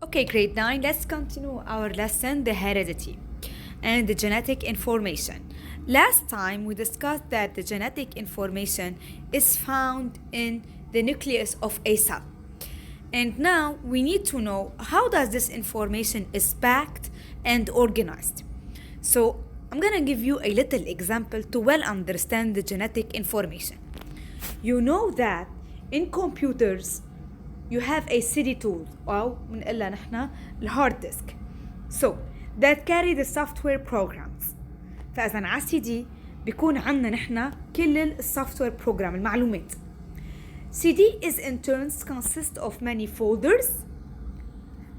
Okay, grade 9, let's continue our lesson, the heredity and the genetic information. Last time we discussed that the genetic information is found in the nucleus of a cell. And now we need to know how does this information is packed and organized. So I'm gonna give you a little example to well understand the genetic information. You know that in computers you have a CD tool أو بنقلها نحن الهارد ديسك so that carry the software programs. فإذا على CD بيكون عندنا نحن كل السوفتوير program المعلومات. CD is in turns consist of many folders.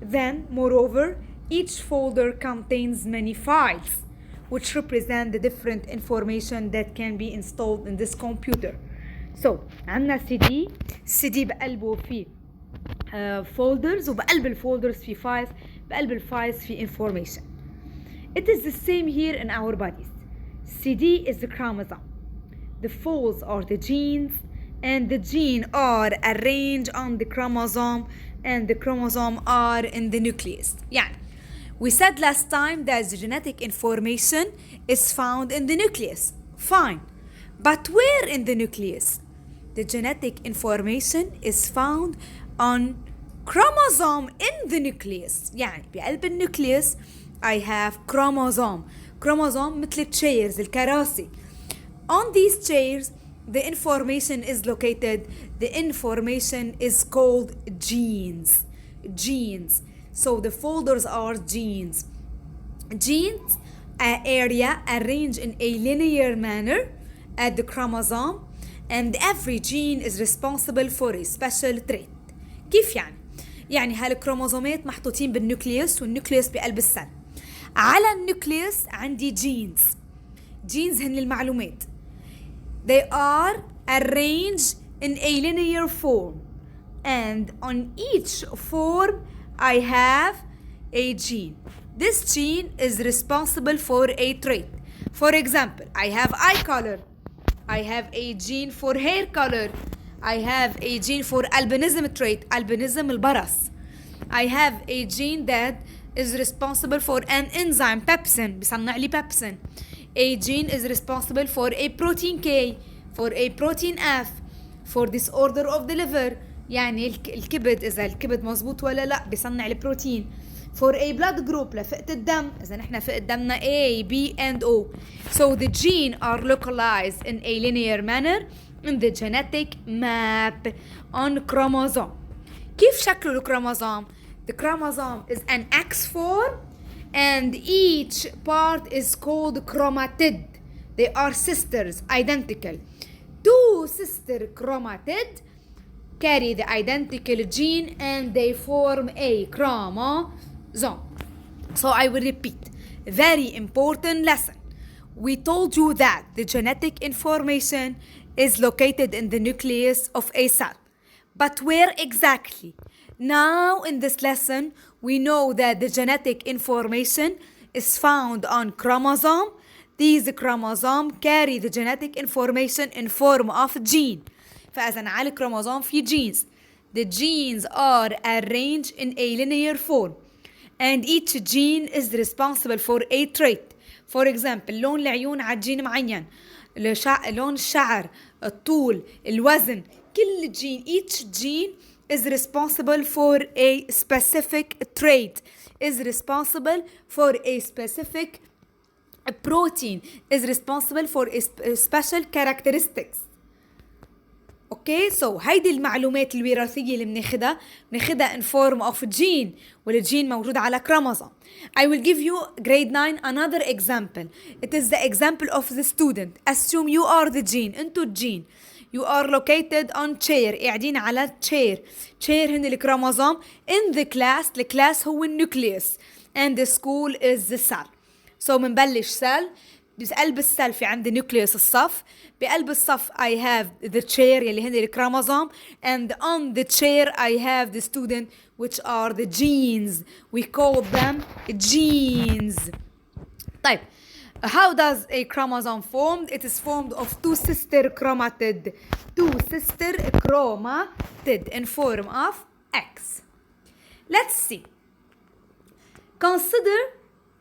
Then moreover each folder contains many files which represent the different information that can be installed in this computer. So عندنا CD بقلبه فيه folders وبقلب الفولدرز في files بقلب الفايلز في information. It is the same here in our bodies. CD is the chromosome. The folds are the genes and the gene are arranged on the chromosome and the chromosome are in the nucleus. يعني we said last time that the genetic information is found in the nucleus. Fine. But where in the nucleus? The genetic information is found on chromosome in the nucleus. يعني بقلب النوكليوس I have chromosome مثل chairs الكراسي. On these chairs the information is located. The information is called genes. So the folders are genes. Genes an area arranged in a linear manner at the chromosome and every gene is responsible for a special trait. كيف يعني؟ يعني هالكروموزومات محطوطين بالنوكليوس والنوكليوس بقلب السل. على النوكليوس عندي جينز هن المعلومات. They are arranged in a linear form and on each form I have a gene. This gene is responsible for a trait. For example, I have eye color. I have a gene for hair color. I have a gene for albinism trait, albinism البرص. I have a gene that is responsible for an enzyme, pepsin, بيصنع لي pepsin. A gene is responsible for a protein K, for a protein F, for disorder of the liver. يعني الكبد إذا الكبد مزبوط ولا لا بيصنع البروتين. For a blood group لفئة الدم إذا نحن فئة دمنا A, B and O. So the gene are localized in a linear manner in the genetic map on chromosome. كيف شكله الكروموزوم؟ The chromosome is an X form and each part is called chromatid. They are sisters, identical. Two sister chromatid carry the identical gene and they form a chromosome. So I will repeat. Very important lesson. We told you that the genetic information is located in the nucleus of a cell. But where exactly? Now in this lesson, we know that the genetic information is found on chromosome. These chromosomes carry the genetic information in form of gene. فإذا على الكروموزوم في genes. The genes are arranged in a linear form. And each gene is responsible for a trait. For example, لون العيون على جين معين. لون الشعر الطول الوزن كل جين each gene is responsible for a specific trait is responsible for a specific protein is responsible for a special characteristics. Okay, so هيدي المعلومات الوراثية اللي بناخدها in form of gene والجين موجود على chromosome. I will give you grade 9 another example. It is the example of the student. Assume you are the gene. انتو الجين. You are located on chair. قاعدين على chair هن الكروموزوم. In the class. الكلاس هو النوكليوس. And the school is the cell. So منبلش cell. بقلب السل في عندي نوكليوس الصف. بقلب الصف I have the chair يلي هن الكروموزوم and on the chair I have the student which are the genes. We call them genes. طيب how does a chromosome form? It is formed of two sister chromatid in form of X. Let's see. Consider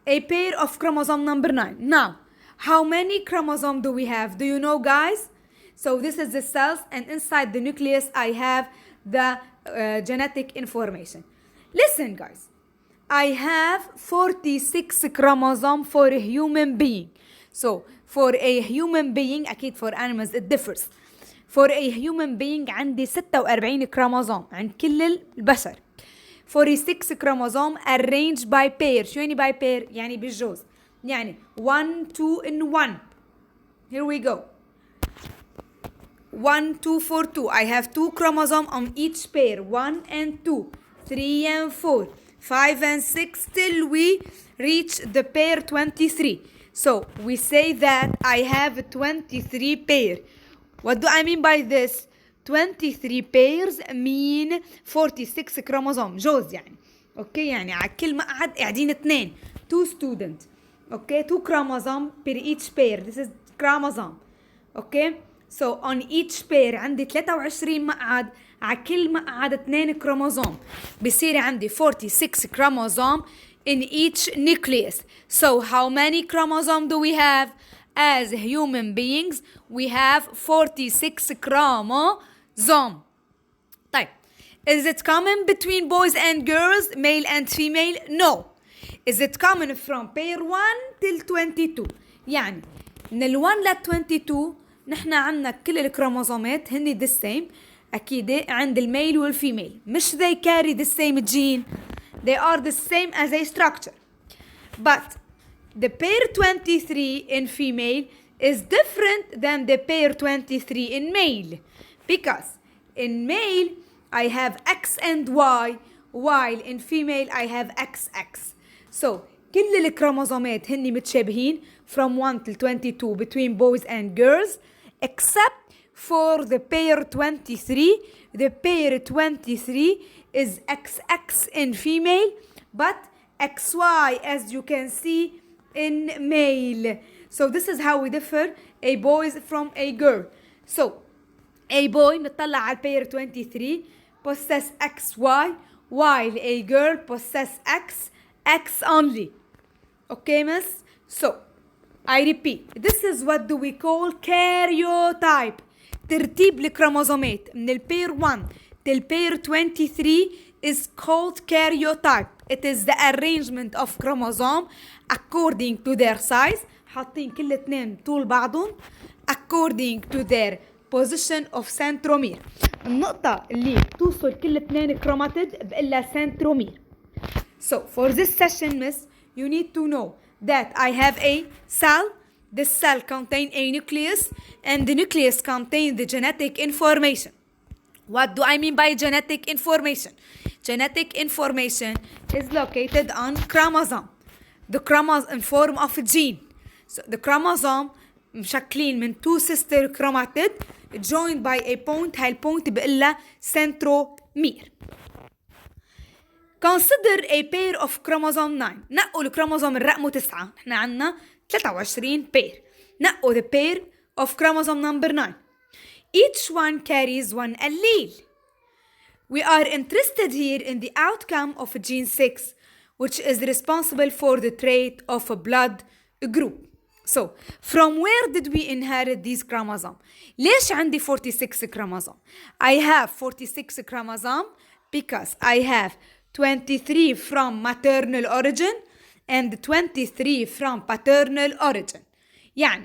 a pair of chromosome number 9. Now, how many chromosomes do we have? Do you know, guys? So this is the cells, and inside the nucleus I have the genetic information. Listen, guys. I have 46 chromosomes for a human being. So for a human being, أكيد for animals it differs. For a human being عندي 46 كروموزوم عند كل البشر. 46 كروموزوم arranged by pair. شو يعني by pair؟ يعني بالجوز. يعني 1 2 in 1. Here we go. 1 2 4 2. I have 2 chromosomes on each pair. 1 and 2, 3 and 4, 5 and 6 till we reach the pair 23. So we say that I have 23 pair. What do I mean by this? 23 pairs mean 46 chromosome جوز يعني. اوكي يعني على كل مقعد قاعدين 2 student. Okay, 2 chromosome per each pair. This is chromosome. Okay, so on each pair عندي 23 مقعد، على كل مقعد 2 كروموزوم، بصير عندي 46 chromosome in each nucleus. So how many chromosomes do we have? As human beings we have 46 chromosome. طيب, is it common between boys and girls, male and female? No. Is it common from pair 1 till 22? يعني من ال 1 ل 22 نحن عنا كل الكروموزومات هني the same. أكيد عند الميل والفيميل مش they carry the same gene. They are the same as a structure. But the pair 23 in female is different than the pair 23 in male. Because in male I have X and Y, while in female I have XX. So كل الكروموزومات هني متشابهين from 1 till 22 between boys and girls, except for the pair 23. The pair 23 is XX in female, but XY as you can see in male. So this is how we differ a boy from a girl. So a boy نطلع على pair 23 possess XY, while a girl possess X only. Okay, miss? So I repeat, this is what do we call karyotype. ترتيب الكروموزومات من البير 1 till pair 23 is called karyotype. It is the arrangement of chromosome according to their size. حاطين كل اثنين طول بعضهم according to their position of centromere. النقطة اللي توصل كل اثنين كروماتيد بقلها centromere. So for this session, miss, you need to know that I have a cell. This cell contains a nucleus, and the nucleus contains the genetic information. What do I mean by genetic information? Genetic information is located on chromosome. The chromosome in form of a gene. So the chromosome مشكلين من two sister chromatid joined by a point. هاي البوينت بقلها centromere. Consider a pair of chromosome 9. نقوا الكروموزوم الرقم 9. احنا عنا 23 pair. نقوا the pair of chromosome number 9. Each one carries one allele. We are interested here in the outcome of gene 6, which is responsible for the trait of a blood group. So, from where did we inherit these chromosomes? ليش عندي 46 chromosome? I have 46 chromosome because I have 23 from maternal origin and 23 from paternal origin. يعني